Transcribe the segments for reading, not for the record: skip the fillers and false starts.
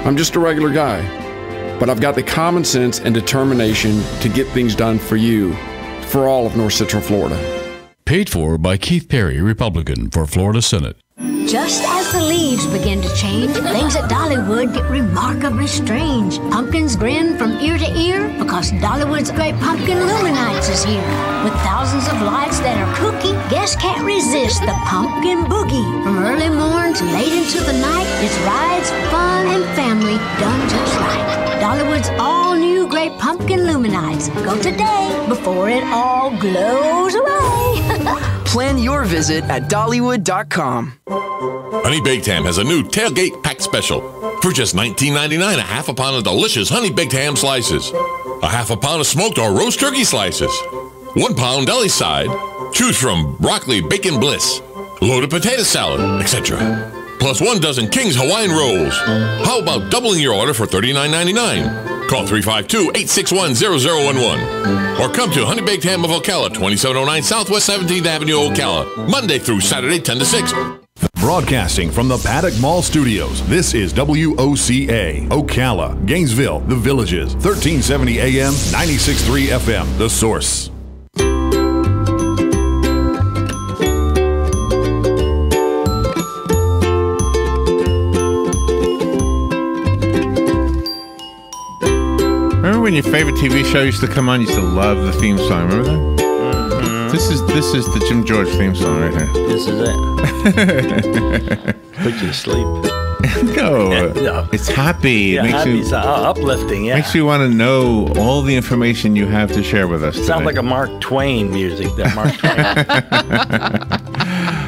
I'm just a regular guy, but I've got the common sense and determination to get things done for you, for all of North Central Florida. Paid for by Keith Perry, Republican, for Florida Senate. Just as the leaves begin to change, things at Dollywood get remarkably strange. Pumpkins grin from ear to ear because Dollywood's Great Pumpkin Luminites is here. With thousands of lights that are kooky, guests can't resist the pumpkin boogie. From early morn to late into the night, it's rides, fun, and family done just right. Dollywood's all-new Great Pumpkin Luminites. Go today before it all glows away. Plan your visit at Dollywood.com. Honey Baked Ham has a new tailgate pack special. For just $19.99, a half a pound of delicious Honey Baked Ham slices, a half a pound of smoked or roast turkey slices, 1 pound deli side, choose from broccoli bacon bliss, loaded potato salad, etc. Plus 1 dozen King's Hawaiian rolls. How about doubling your order for $39.99? Call 352-861-0011 or come to Honey Baked Ham of Ocala, 2709 Southwest 17th Avenue, Ocala, Monday through Saturday, 10 to 6. Broadcasting from the Paddock Mall Studios, this is WOCA, Ocala, Gainesville, The Villages, 1370 AM, 96.3 FM, The Source. Remember when your favorite TV show used to come on? You used to love the theme song. Remember that? Mm-hmm. This is the Jim George theme song right here. This is it. Put you to sleep. No, it's happy. Yeah, it makes happy, you uplifting. Yeah, makes you want to know all the information you have to share with us. It sounds like a Mark Twain music. That Mark Twain.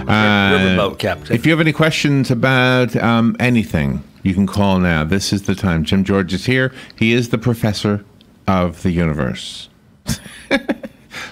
Riverboat Captain. If you have any questions about anything, you can call now. This is the time. Jim George is here. He is the professor of the universe.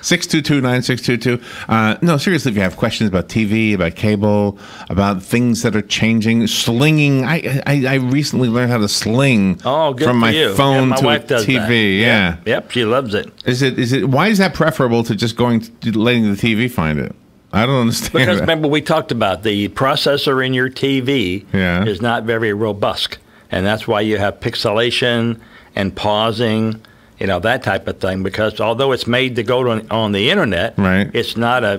622-9622. No, seriously, if you have questions about TV, about cable, about things that are changing, slinging. I recently learned how to sling from my phone my to wife does TV. That. Yeah. Yep, she loves it. Is it? Why is that preferable to just going to letting the TV find it? I don't understand. Because that. remember, we talked about the processor in your TV is not very robust, and that's why you have pixelation and pausing. You know, that type of thing, because although it's made to go on the internet, it's not a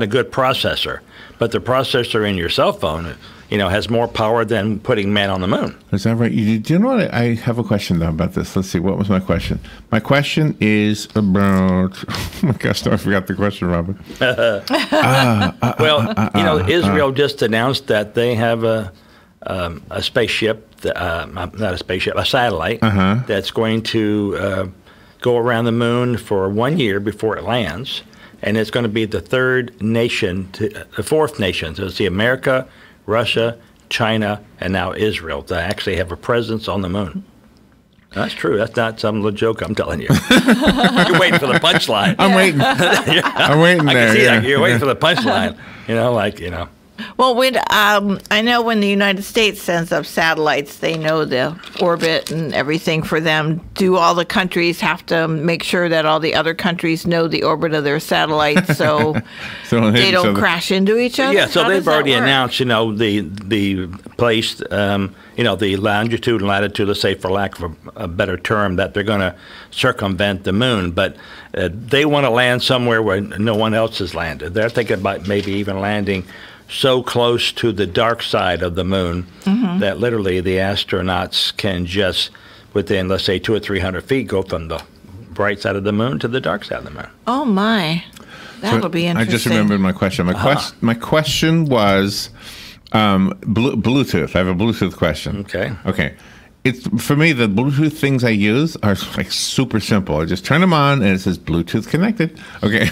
good processor. But the processor in your cell phone, has more power than putting man on the moon. Is that right? Do you know what? I have a question though about this. Let's see. What was my question? My question is about. Oh my gosh! No, I forgot the question, Robert. Israel just announced that they have a spaceship. Not a spaceship, a satellite that's going to go around the moon for 1 year before it lands, and it's going to be the fourth nation. So it's America, Russia, China, and now Israel to actually have a presence on the moon. That's true. That's not some little joke I'm telling you. You're waiting for the punchline. I'm waiting. I'm waiting there. I can see you're waiting for the punchline. Well, I know when the United States sends up satellites, they know the orbit and everything for them. Do all the countries have to make sure that all the other countries know the orbit of their satellites so they don't crash into each other? Yeah, so they've already announced, the place, the longitude and latitude, let's say for lack of a better term, that they're going to circumvent the moon. But they want to land somewhere where no one else has landed. They're thinking about maybe even landing so close to the dark side of the moon that literally the astronauts can just, within, let's say, 200 or 300 feet, go from the bright side of the moon to the dark side of the moon. Oh, my. That'll be interesting. I just remembered my question. My question was Bluetooth. I have a Bluetooth question. Okay. It's for me, the Bluetooth things I use are like super simple. I just turn them on and it says Bluetooth connected. Okay.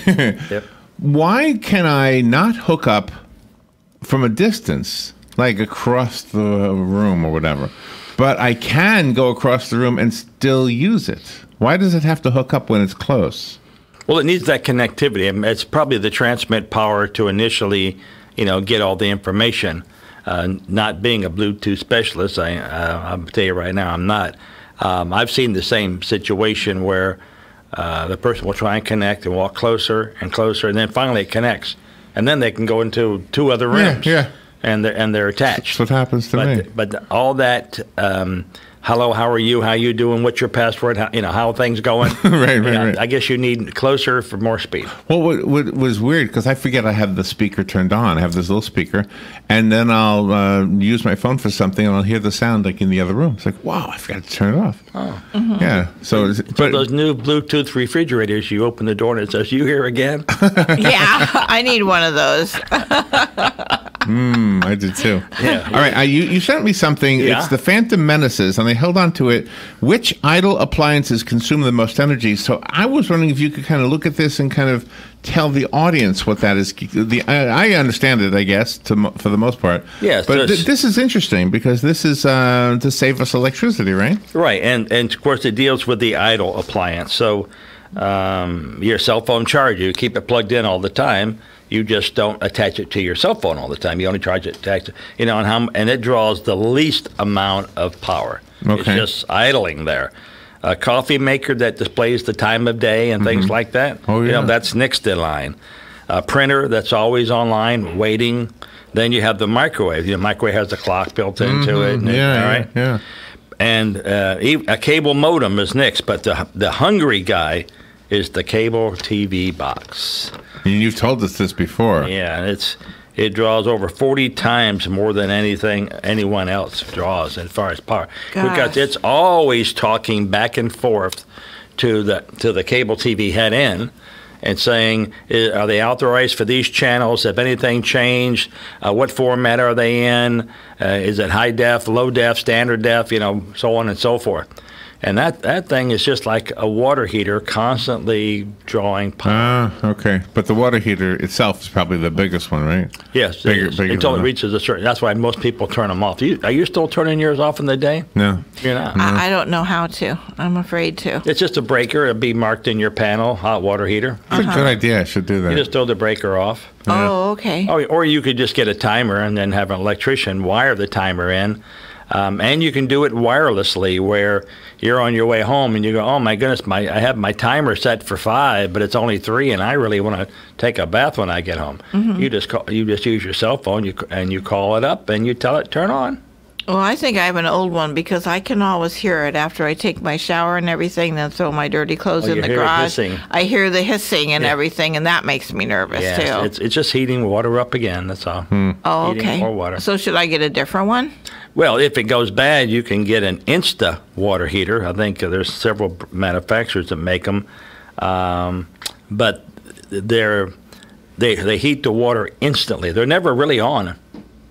Yep. Why can I not hook up from a distance, like across the room or whatever, but I can go across the room and still use it? Why does it have to hook up when it's close? Well, it needs that connectivity. It's probably the transmit power to initially, get all the information. Not being a Bluetooth specialist, I'll tell you right now, I'm not. I've seen the same situation where the person will try and connect and walk closer and closer, and then finally it connects. And then they can go into 2 other rooms, and they're attached. That's what happens to me. But all that hello, how are you? How you doing? What's your password? How are things going? Right. I guess you need closer for more speed. Well, what was weird, because I forget I have the speaker turned on. I have this little speaker, and then I'll use my phone for something, and I'll hear the sound like in the other room. It's like, wow, I forgot to turn it off. Oh. Mm-hmm. Yeah. So those new Bluetooth refrigerators, you open the door and it says, "You here again?" Yeah, I need one of those. I did too. Yeah. All right. You sent me something. Yeah. It's the Phantom Menaces, and I held on to it. Which idle appliances consume the most energy? So I was wondering if you could kind of look at this and kind of tell the audience what that is. I understand it, I guess, for the most part. Yes. But this is interesting because this is to save us electricity, right? Right. And of course, it deals with the idle appliance. So your cell phone charger, you keep it plugged in all the time. You just don't attach it to your cell phone all the time. You only charge it, and it draws the least amount of power. Okay. It's just idling there. A coffee maker that displays the time of day and things like that. Oh, yeah. That's next in line. A printer that's always online, waiting. Then you have the microwave. The microwave has a clock built into it. Yeah. And a cable modem is next, but the hungry guy is the cable TV box. And you've told us this before. Yeah, it draws over 40 times more than anyone else draws as far as power. Because it's always talking back and forth to the cable TV head end and saying, are they authorized for these channels? Have anything changed? What format are they in? Is it high def, low def, standard def, so on and so forth. And that thing is just like a water heater constantly drawing power. Okay. But the water heater itself is probably the biggest one, right? Yes. Bigger until it reaches a certain... That's why most people turn them off. Are you still turning yours off in the day? No. You're not? I don't know how to. I'm afraid to. It's just a breaker. It'll be marked in your panel, hot water heater. That's a good idea. I should do that. You just throw the breaker off. Oh, okay. Or you could just get a timer and then have an electrician wire the timer in. And you can do it wirelessly, where you're on your way home and you go, oh my goodness, I have my timer set for 5, but it's only 3, and I really want to take a bath when I get home. Mm-hmm. You just use your cell phone, and you call it up and you tell it turn on. Well, I think I have an old one because I can always hear it after I take my shower and everything, then throw my dirty clothes in the garage. I hear the hissing and everything, and that makes me nervous too. It's just heating water up again. That's all. Oh, heating okay. more water. So should I get a different one? Well, if it goes bad, you can get an Insta water heater. I think there's several manufacturers that make them, but they heat the water instantly. They're never really on.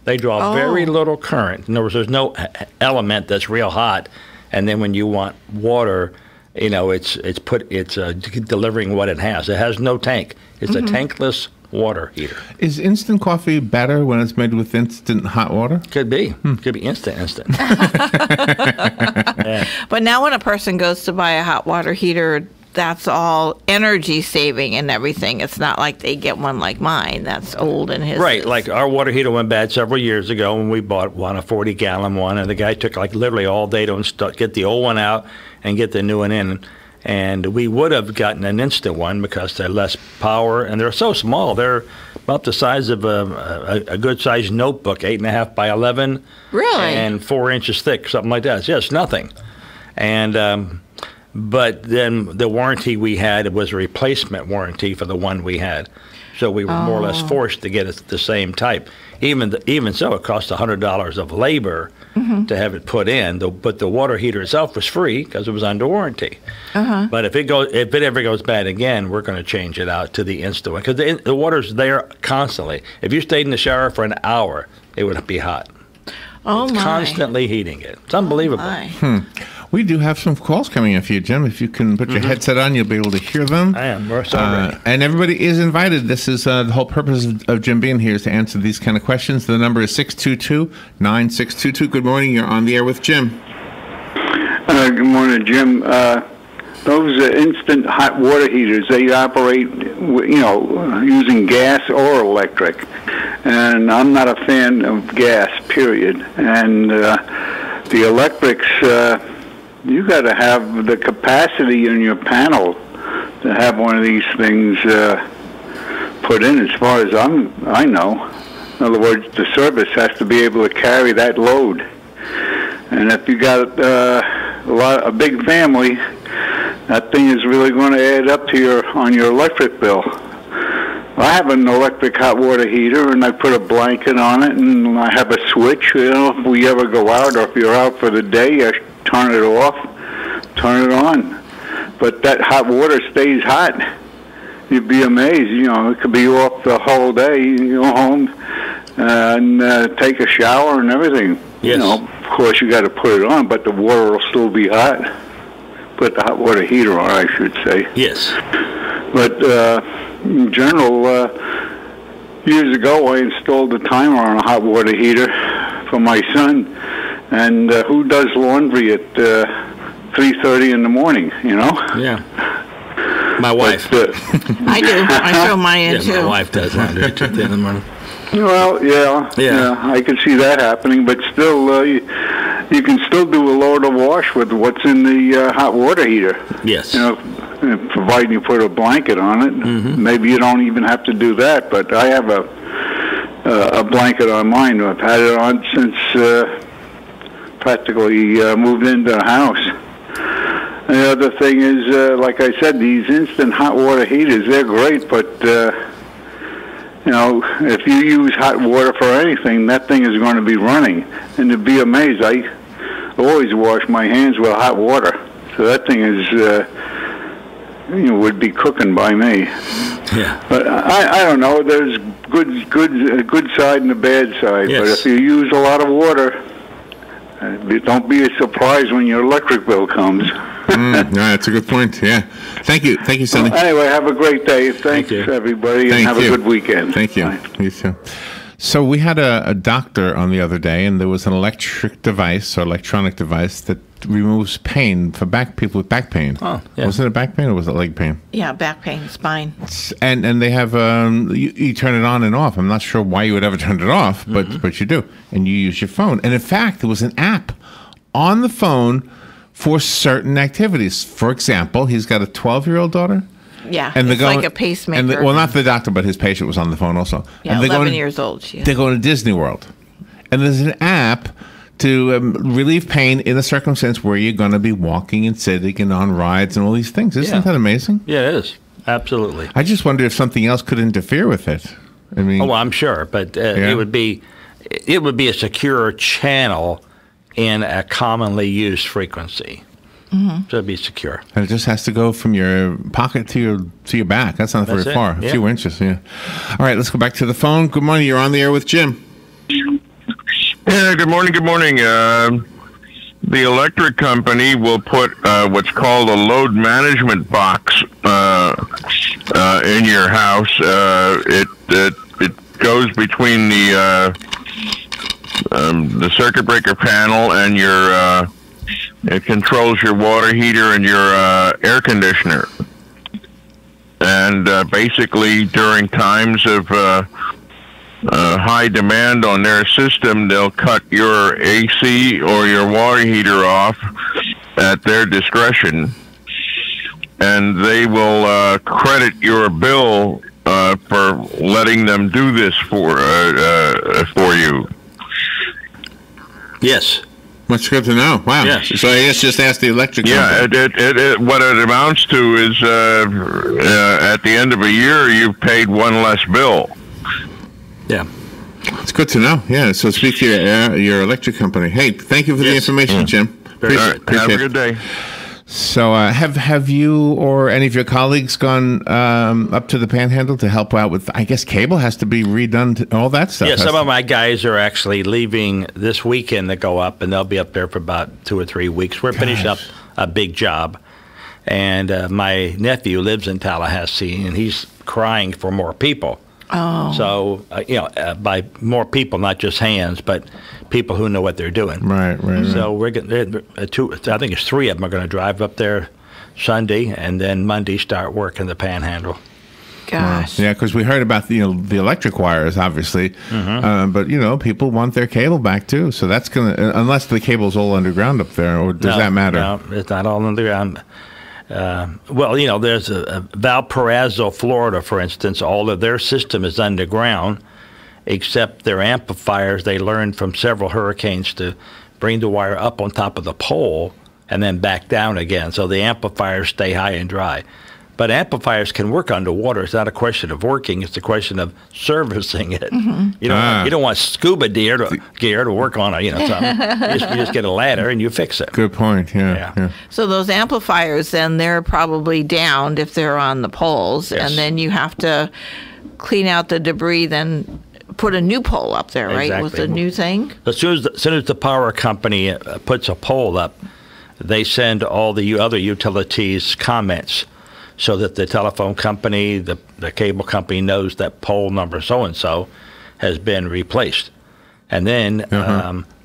They draw very little current. In other words, there's no element that's real hot, and then when you want water, it's delivering what it has. It has no tank. It's a tankless water heater. Is instant coffee better when it's made with instant hot water? Could be. Could be instant. Yeah. But now when a person goes to buy a hot water heater, that's all energy saving and everything. It's not like they get one like mine that's old and his. Right, like our water heater went bad several years ago when we bought one, a 40-gallon one, and the guy took literally all day to get the old one out and get the new one in. And we would have gotten an instant one because they're less power, and they're so small. They're about the size of a good-sized notebook, 8.5 by 11. Really? And 4 inches thick, something like that. It's just nothing. And but then the warranty we had was a replacement warranty for the one we had. So we were more or less forced to get the same type. Even so, it cost $100 of labor to have it put in. But the water heater itself was free because it was under warranty. But if it ever goes bad again, we're going to change it out to the instant one because the water's there constantly. If you stayed in the shower for an hour, it would be hot. Oh, it's constantly heating it. It's unbelievable. We do have some calls coming in for you, Jim. If you can put your headset on, you'll be able to hear them. I am. We're so ready. And everybody is invited. This is the whole purpose of Jim being here is to answer these kind of questions. The number is 622-9622. Good morning. You're on the air with Jim. Good morning, Jim. Those instant hot water heaters, they operate, using gas or electric. And I'm not a fan of gas, period. And the electrics, you got to have the capacity in your panel to have one of these things put in, as far as I know. In other words, the service has to be able to carry that load. And if you got a big family, that thing is really going to add up to on your electric bill. I have an electric hot water heater, and I put a blanket on it, and I have a switch. If we ever go out, or if you're out for the day, I turn it off, turn it on. But that hot water stays hot. You'd be amazed. It could be off the whole day. You go home and take a shower and everything. Yes. Of course, you got to put it on, but the water will still be hot. Put the hot water heater on, I should say. Yes. But in general, years ago, I installed a timer on a hot water heater for my son. And who does laundry at 3:30 in the morning? Yeah. My wife. I do. I throw mine in too. My wife does laundry at 3:30 in the morning. Well, yeah, I can see that happening, but still, you can still do a load of wash with what's in the hot water heater. Yes. Providing you put a blanket on it. Mm-hmm. Maybe you don't even have to do that, but I have a blanket on mine. I've had it on since practically moved into the house. The other thing is, like I said, these instant hot water heaters, they're great, but if you use hot water for anything, that thing is going to be running. And to be amazed, I always wash my hands with hot water. So that thing is, would be cooking by me. Yeah. But I don't know. There's a good side and a bad side. Yes. But if you use a lot of water, don't be surprised when your electric bill comes. No, that's a good point. Yeah. Thank you, Sonny. Well, anyway, have a great day. Thanks, everybody, and have a good weekend. Thank you. Bye. You too. So we had a doctor on the other day, and there was an electronic device that removes pain for people with back pain. Oh, yeah. Was it a back pain or was it leg pain? Yeah, back pain, spine. And they have you turn it on and off. I'm not sure why you would ever turn it off, but you do, and you use your phone. And in fact, there was an app on the phone for certain activities. For example, he's got a 12-year-old daughter. Yeah, and it's like a pacemaker. Well, not the doctor, but his patient was on the phone also. Yeah, and 11 years old. She is. They're going to Disney World. And there's an app to relieve pain in a circumstance where you're going to be walking and sitting and on rides and all these things. Isn't that amazing? Yeah, it is. Absolutely. I just wonder if something else could interfere with it. I mean, well, I'm sure, but it would be a secure channel in a commonly used frequency. Mm-hmm. So it'd be secure. And it just has to go from your pocket to your back. That's not very far. A few inches, yeah. All right, let's go back to the phone. Good morning. You're on the air with Jim. Yeah, good morning. The electric company will put what's called a load management box in your house. It goes between the circuit breaker panel and your it controls your water heater and your air conditioner. And basically, during times of high demand on their system, they'll cut your AC or your water heater off at their discretion, and they will credit your bill for letting them do this for you. Yes. Much good to know. Wow. Yes. So I guess just ask the electric company. Yeah, what it amounts to is at the end of a year, you've paid one less bill. Yeah. It's good to know. Yeah, so speak to your electric company. Hey, thank you for the information, Jim. Appreciate Have a good day. So have you or any of your colleagues gone up to the Panhandle to help out with, I guess cable has to be redone, all that stuff? Yeah, some of my guys are actually leaving this weekend to go up, and they'll be up there for about 2 or 3 weeks. We're finishing up a big job, and my nephew lives in Tallahassee, and he's crying for more people. Oh. So, by more people, not just hands, but people who know what they're doing. Right. So we're getting I think it's 3 of them are going to drive up there Sunday, and then Monday start working the Panhandle. Gosh. Yeah, because we heard about the electric wires, obviously, but people want their cable back too. So that's gonna, unless the cable's all underground up there, or does that matter? No, it's not all underground. There's Valparaiso, Florida, for instance. All of their system is underground, except their amplifiers. They learned from several hurricanes to bring the wire up on top of the pole, and then back down again, so the amplifiers stay high and dry. But amplifiers can work underwater. It's not a question of working; it's a question of servicing it. You don't want scuba gear to work on it. Something. You just get a ladder and you fix it. Good point. Yeah. So those amplifiers, then they're probably downed if they're on the poles, and then you have to clean out the debris, then put a new pole up there, right? Exactly. With the new thing. As soon as the power company puts a pole up, they send all the other utilities comments, so that the telephone company, the cable company knows that pole number so-and-so has been replaced. And then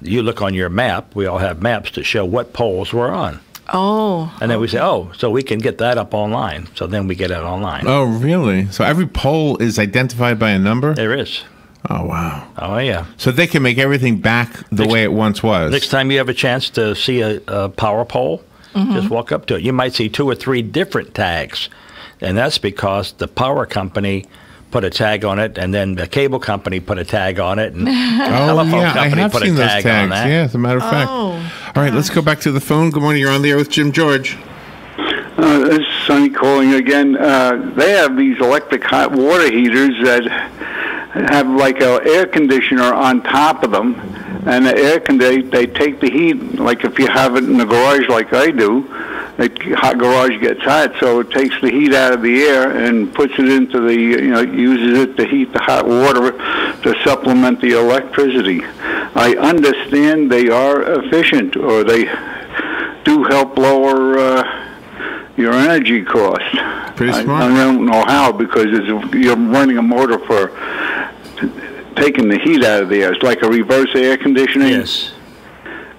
you look on your map. We all have maps to show what poles we're on. Oh. And then we say, so we can get that up online. So then we get it online. Oh, really? So every pole is identified by a number? There is. Oh, wow. Oh, yeah. So they can make everything back the way it once was. Next time you have a chance to see a power pole, just walk up to it. You might see 2 or 3 different tags, and that's because the power company put a tag on it, and then the cable company put a tag on it, and the telephone company put a tag on that. Yeah, as a matter of fact. All right, let's go back to the phone. Good morning. You're on the air with Jim George. This is Sonny calling again. They have these electric hot water heaters that have like an air conditioner on top of them, and they take the heat, like if you have it in the garage like I do, the hot garage gets hot, so it takes the heat out of the air and puts it into the, uses it to heat the hot water to supplement the electricity. I understand they are efficient, or they do help lower your energy cost. Pretty smart. I don't know how, because you're running a motor for taking the heat out of the air. It's like a reverse air conditioning. Yes.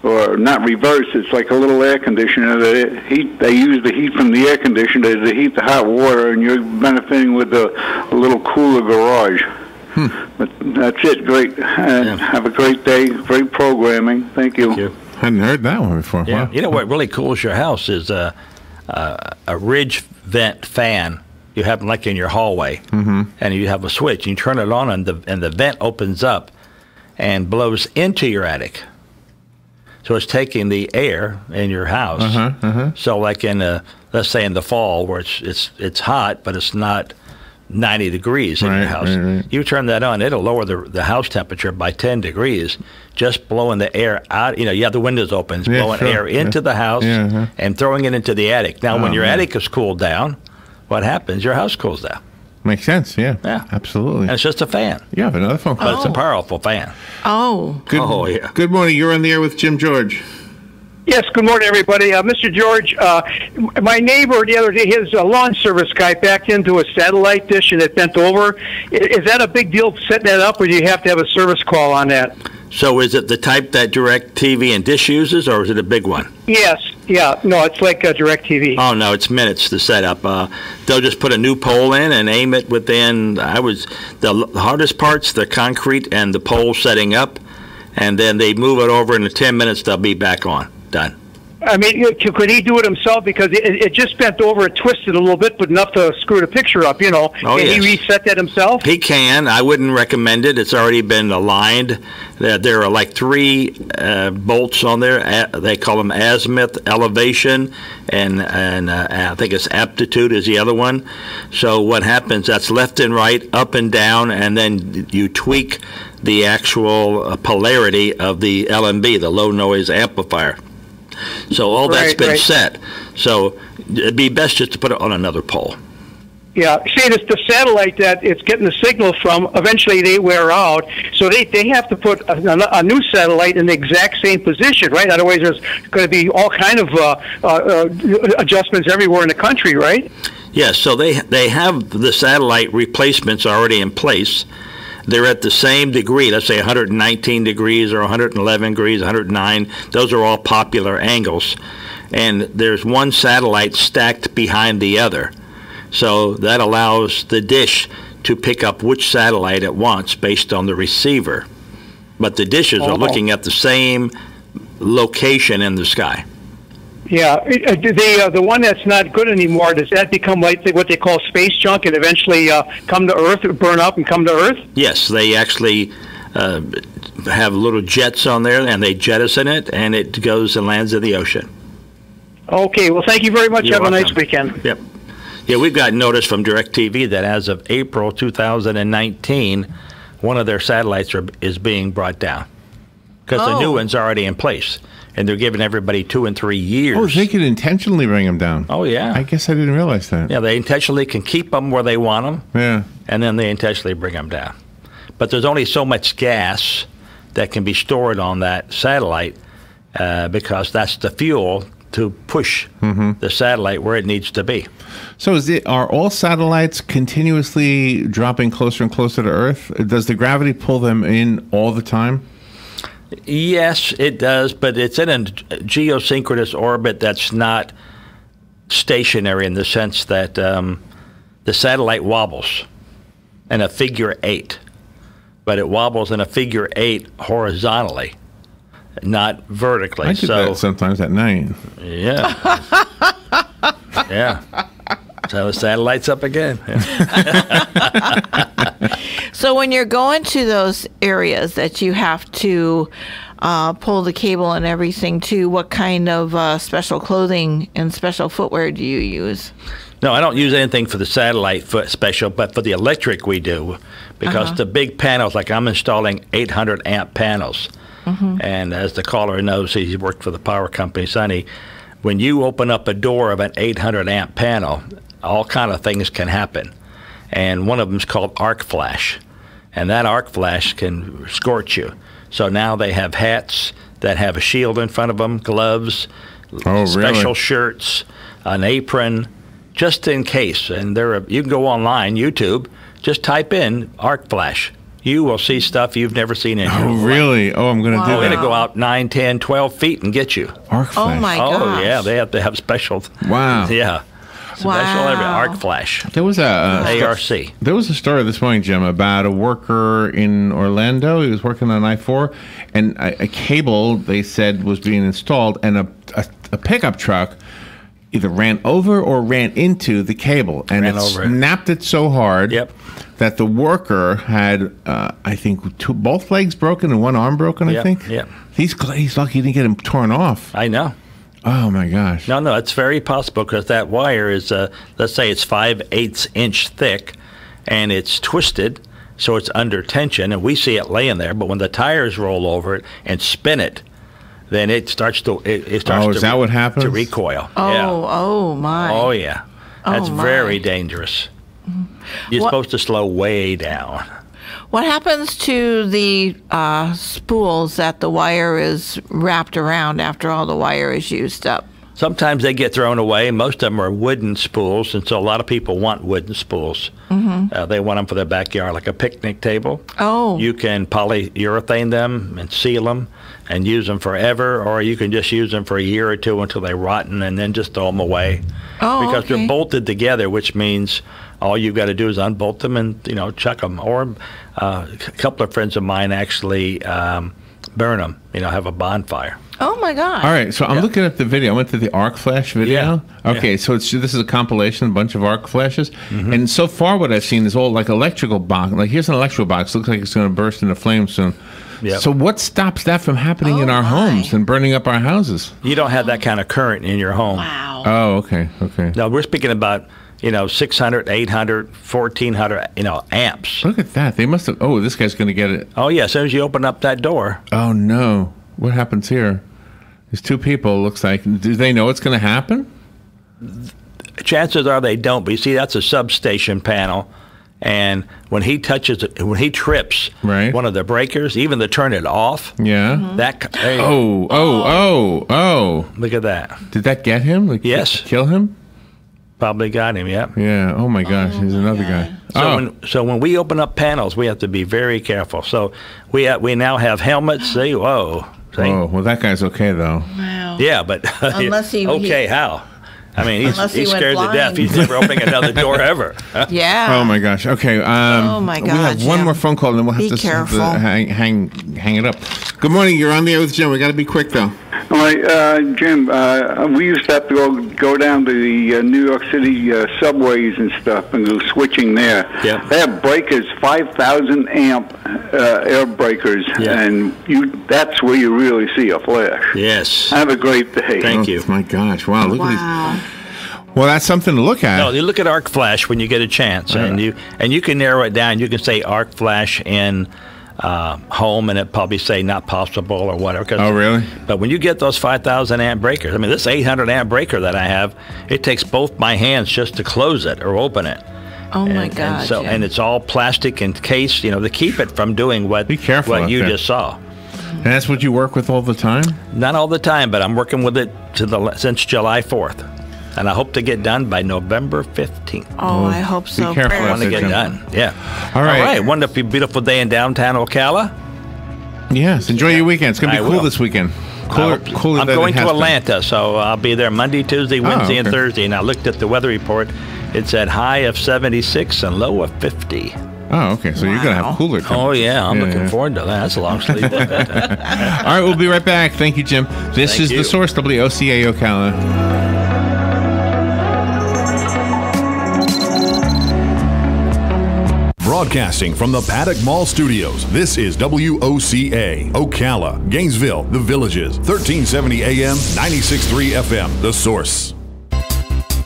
Or not reverse, it's like a little air conditioner. They use the heat from the air conditioner to heat the hot water, and you're benefiting with a little cooler garage. But that's it. Great. Have a great day. Great programming. Thank you. Hadn't heard that one before. Yeah. Wow. You know what really cools your house is a ridge vent fan. You have them like in your hallway, and you have a switch. You turn it on, and the vent opens up and blows into your attic. So it's taking the air in your house. So like let's say in the fall where it's hot, but it's not 90 degrees in your house. Right. You turn that on, it'll lower the house temperature by 10 degrees, just blowing the air out. You have the windows open, it's blowing air into the house and throwing it into the attic. Now, when your attic is cooled down, what happens? Your house cools down. Makes sense, yeah. Absolutely. And it's just a fan. You have another phone call. But it's a powerful fan. Good morning. You're on the air with Jim George. Yes, good morning, everybody. Mr. George, my neighbor the other day, his lawn service guy backed into a satellite dish and it bent over. Is that a big deal setting that up, or do you have to have a service call on that? So is it the type that DirecTV and Dish uses, or is it a big one? Yes. Yeah. No, it's like DirecTV. Oh, no, it's minutes to set up. They'll just put a new pole in and aim it within, the hardest part's the concrete and the pole setting up, and then they move it over, in 10 minutes they'll be back on. Done. I mean, could he do it himself? Because it just bent over, it twisted a little bit, but enough to screw the picture up, Oh, Can he reset that himself? He can. I wouldn't recommend it. It's already been aligned. There are like 3 bolts on there. They call them azimuth, elevation, and I think it's aptitude is the other one. So what happens, that's left and right, up and down, and then you tweak the actual polarity of the LNB, the low noise amplifier. So all that's been set. So it'd be best just to put it on another pole. Yeah, see, it's the satellite that it's getting the signal from. Eventually, they wear out, so they have to put a new satellite in the exact same position, right? Otherwise, there's going to be all kind of adjustments everywhere in the country, right? Yes. So they have the satellite replacements already in place. They're at the same degree, let's say 119 degrees or 111 degrees, 109. Those are all popular angles. And there's one satellite stacked behind the other. So that allows the dish to pick up which satellite it wants based on the receiver. But the dishes are looking at the same location in the sky. Yeah, the one that's not good anymore, does that become like what they call space junk and eventually come to Earth, burn up and come to Earth? Yes, they actually have little jets on there, and they jettison it, and it goes and lands in the ocean. Okay, well, thank you very much. You're Have welcome. a nice weekend. Yep. Yeah, we've got notice from DirecTV that as of April 2019, one of their satellites is being brought down because the new one's already in place, and they're giving everybody 2 and 3 years. Oh, they could intentionally bring them down. Oh, yeah. I guess I didn't realize that. Yeah, they intentionally can keep them where they want them, Yeah. and then they intentionally bring them down. But there's only so much gas that can be stored on that satellite because that's the fuel to push the satellite where it needs to be. So are all satellites continuously dropping closer and closer to Earth? Does the gravity pull them in all the time? Yes, it does, but it's in a geosynchronous orbit that's not stationary in the sense that the satellite wobbles in a figure 8, but it wobbles in a figure 8 horizontally, not vertically. I do that sometimes at night. Yeah. Yeah. So the satellite's up again. So when you're going to those areas that you have to pull the cable and everything to, what kind of special clothing and special footwear do you use? No, I don't use anything for the satellite special, but for the electric we do, because the big panels, like I'm installing 800 amp panels. And as the caller knows, he's worked for the power company, Sonny, when you open up a door of an 800 amp panel, all kind of things can happen. And one of them is called arc flash. And that arc flash can scorch you. So now they have hats that have a shield in front of them, gloves, special shirts, an apron, just in case. And you can go online, YouTube, just type in arc flash. You will see stuff you've never seen in your life. Oh, really? Oh, I'm going to do that. It'll go out 9, 10, 12 feet and get you. Arc flash. Oh, my gosh. Oh, yeah. They have to have special. Wow. Yeah. Special arc flash. There was ARC. There was a story this morning, Jim, about a worker in Orlando. He was working on I-4, and a cable, they said, was being installed, and a pickup truck either ran over or ran into the cable, and it snapped it so hard that the worker had, I think, both legs broken and one arm broken, I think. Yeah. He's lucky he didn't get him torn off. I know. Oh, my gosh. No, it's very possible because that wire is, let's say it's 5/8 inch thick, and it's twisted, so it's under tension, and we see it laying there. But when the tires roll over it and spin it, then it starts to is that what happens? To recoil. Oh my. Oh yeah, that's very dangerous. You're supposed to slow way down. What happens to the spools that the wire is wrapped around after all the wire is used up? Sometimes they get thrown away. Most of them are wooden spools, and so a lot of people want wooden spools. They want them for their backyard, like a picnic table. Oh. You can polyurethane them and seal them and use them forever, or you can just use them for a year or two until they rotten and then just throw them away. Oh, because they're bolted together, which means all you've got to do is unbolt them and chuck them. Or a couple of friends of mine actually burn them. Have a bonfire. Oh my gosh! All right, so I'm looking at the video. I went to the arc flash video. Yeah. Okay, so this is a compilation, a bunch of arc flashes, and so far what I've seen is all like electrical box. Like here's an electrical box. Looks like it's going to burst into flames soon. Yep. So what stops that from happening in our homes and burning up our houses? You don't have that kind of current in your home. Wow. Oh, okay. No, we're speaking about 600, 800, 1400, amps. Look at that. They must have. Oh, this guy's going to get it. Oh yeah, as soon as you open up that door. Oh no! What happens here? There's two people. Looks like. Do they know what's going to happen? Chances are they don't. But you see, that's a substation panel, and when he trips one of the breakers, even to turn it off. Yeah. That. Oh! Look at that. Did that get him? Like, yes. Kill him? Probably got him. Yeah. Yeah. Oh my gosh! Here's another guy. So when we open up panels, we have to be very careful. So we now have helmets. Oh, well, that guy's okay though. Wow. Yeah, but unless how? I mean, Unless he he's went scared to death. blind. He's never opening another door ever. Yeah. Oh my gosh. Okay. Oh, my We God, have one Jim. more phone call, and then we'll have Be to careful. hang it up. Good morning. You're on the air with Jim. We got to be quick though. All right, Jim, we used to have to go down to the New York City subways and stuff and go switching there. Yep. They have breakers, 5,000 amp air breakers, and that's where you really see a flash. Yes. Have a great day. Thank you. My gosh. Wow. Look at these. Well, that's something to look at. No, you look at arc flash when you get a chance, and you can narrow it down. You can say arc flash in home, and it probably say not possible or whatever. Oh, really? But when you get those 5,000 amp breakers, I mean, this 800 amp breaker that I have, it takes both my hands just to close it or open it. Oh my God! And Jim. it's all plastic encased, to keep it from doing what Be careful what out you there. just saw. And that's what you work with all the time? Not all the time, but I'm working with it since July 4th. And I hope to get done by November 15th. Oh, I hope so. Be careful. I want to get Jim. done. Yeah. All right. Wonderful, beautiful day in downtown Ocala. Yes. Enjoy your weekend. It's going to be I cool will. this weekend. Cooler I'm than going it has to been. Atlanta, so I'll be there Monday, Tuesday, Wednesday, and okay. Thursday. And I looked at the weather report. It's at high of 76 and low of 50. Oh, okay. So you're going to have cooler temperatures. Oh, yeah. I'm looking forward to that. That's a long sleep. All right. We'll be right back. Thank you, Jim. This Thank is you. The Source, WOCA Ocala. Broadcasting from the Paddock Mall Studios, this is WOCA, Ocala, Gainesville, The Villages, 1370 AM, 96.3 FM, The Source.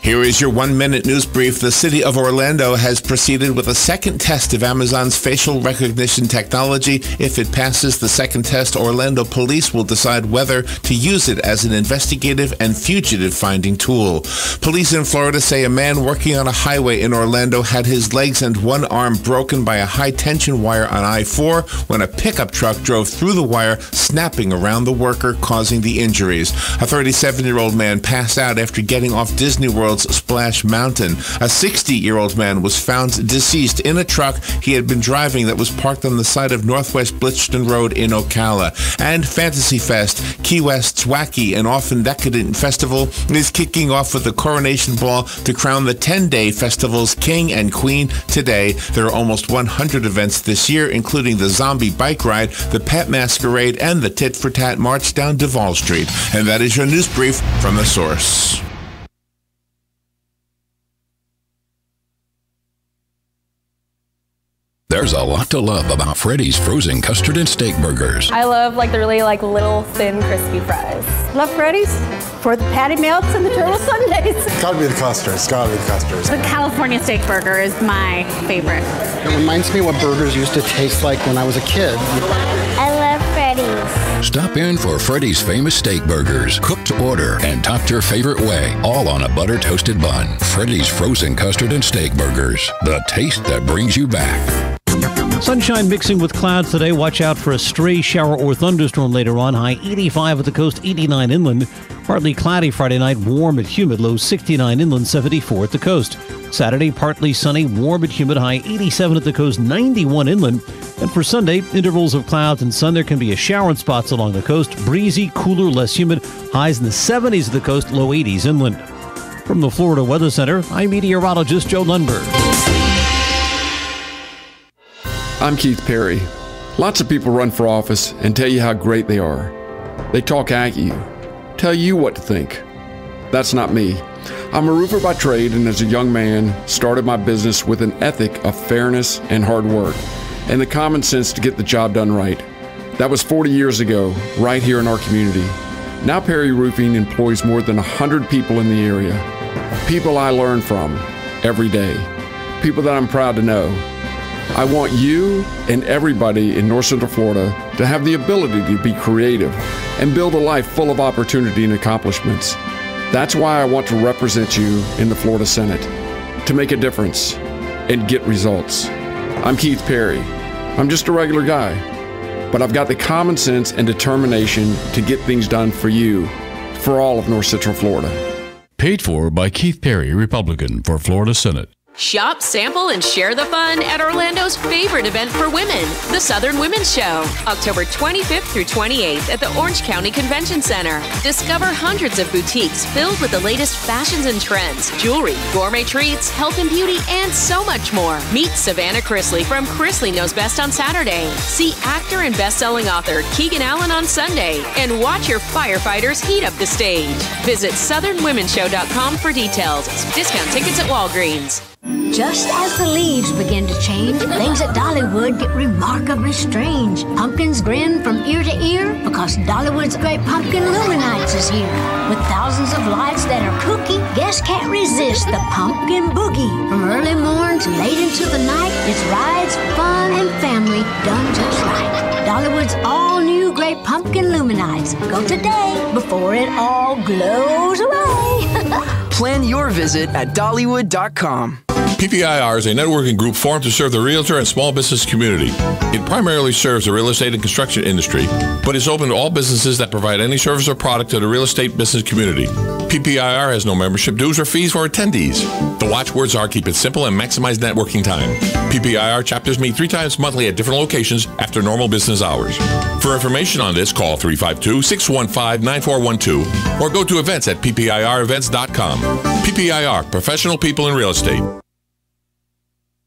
Here is your 1-minute news brief. The city of Orlando has proceeded with a second test of Amazon's facial recognition technology. If it passes the second test, Orlando police will decide whether to use it as an investigative and fugitive finding tool. Police in Florida say a man working on a highway in Orlando had his legs and one arm broken by a high-tension wire on I-4 when a pickup truck drove through the wire, snapping around the worker, causing the injuries. A 37-year-old man passed out after getting off Disney World's Splash Mountain. A 60-year-old man was found deceased in a truck he had been driving that was parked on the side of Northwest Blythston Road in Ocala. And Fantasy Fest, Key West's wacky and often decadent festival, is kicking off with a coronation ball to crown the 10-day festival's king and queen today. There are almost 100 events this year, including the zombie bike ride, the pet masquerade, and the tit-for-tat march down Duval Street. And that is your news brief from The Source. There's a lot to love about Freddy's frozen custard and steak burgers. I love the really little thin crispy fries. Love Freddy's for the patty melts and the turtle sundaes. It's gotta be the custard. It's gotta be the custard. The California steak burger is my favorite. It reminds me what burgers used to taste like when I was a kid. I love Freddy's. Stop in for Freddy's famous steak burgers, cooked to order and topped your favorite way, all on a butter toasted bun. Freddy's frozen custard and steak burgers, the taste that brings you back. Sunshine mixing with clouds today. Watch out for a stray shower or thunderstorm later on. High 85 at the coast, 89 inland. Partly cloudy Friday night, warm and humid. Low 69 inland, 74 at the coast. Saturday, partly sunny, warm and humid. High 87 at the coast, 91 inland. And for Sunday, intervals of clouds and sun. There can be a shower in spots along the coast. Breezy, cooler, less humid. Highs in the 70s at the coast, low 80s inland. From the Florida Weather Center, I'm meteorologist Joe Lundberg. I'm Keith Perry. Lots of people run for office and tell you how great they are. They talk at you, tell you what to think. That's not me. I'm a roofer by trade, and as a young man, started my business with an ethic of fairness and hard work, and the common sense to get the job done right. That was 40 years ago, right here in our community. Now Perry Roofing employs more than 100 people in the area. People I learn from every day. People that I'm proud to know. I want you and everybody in North Central Florida to have the ability to be creative and build a life full of opportunity and accomplishments. That's why I want to represent you in the Florida Senate, to make a difference and get results. I'm Keith Perry. I'm just a regular guy, but I've got the common sense and determination to get things done for you, for all of North Central Florida. Paid for by Keith Perry, Republican for Florida Senate. Shop, sample, and share the fun at Orlando's favorite event for women, the Southern Women's Show, October 25th through 28th at the Orange County Convention Center. Discover hundreds of boutiques filled with the latest fashions and trends, jewelry, gourmet treats, health and beauty, and so much more. Meet Savannah Chrisley from Chrisley Knows Best on Saturday. See actor and best-selling author Keegan Allen on Sunday. And watch your firefighters heat up the stage. Visit SouthernWomenShow.com for details. Discount tickets at Walgreens. Just as the leaves begin to change, things at Dollywood get remarkably strange. Pumpkins grin from ear to ear because Dollywood's Great Pumpkin Illuminates is here. With thousands of lights that are kooky, guests can't resist the pumpkin boogie. From early morn to late into the night, it's rides, fun, and family done just right. Dollywood's all-new Great Pumpkin Illuminates. Go today before it all glows away. Plan your visit at Dollywood.com. PPIR is a networking group formed to serve the realtor and small business community. It primarily serves the real estate and construction industry, but is open to all businesses that provide any service or product to the real estate business community. PPIR has no membership dues or fees for attendees. The watchwords are keep it simple and maximize networking time. PPIR chapters meet 3 times monthly at different locations after normal business hours. For information on this, call 352-615-9412 or go to events at PPIRevents.com. PPIR, professional people in real estate.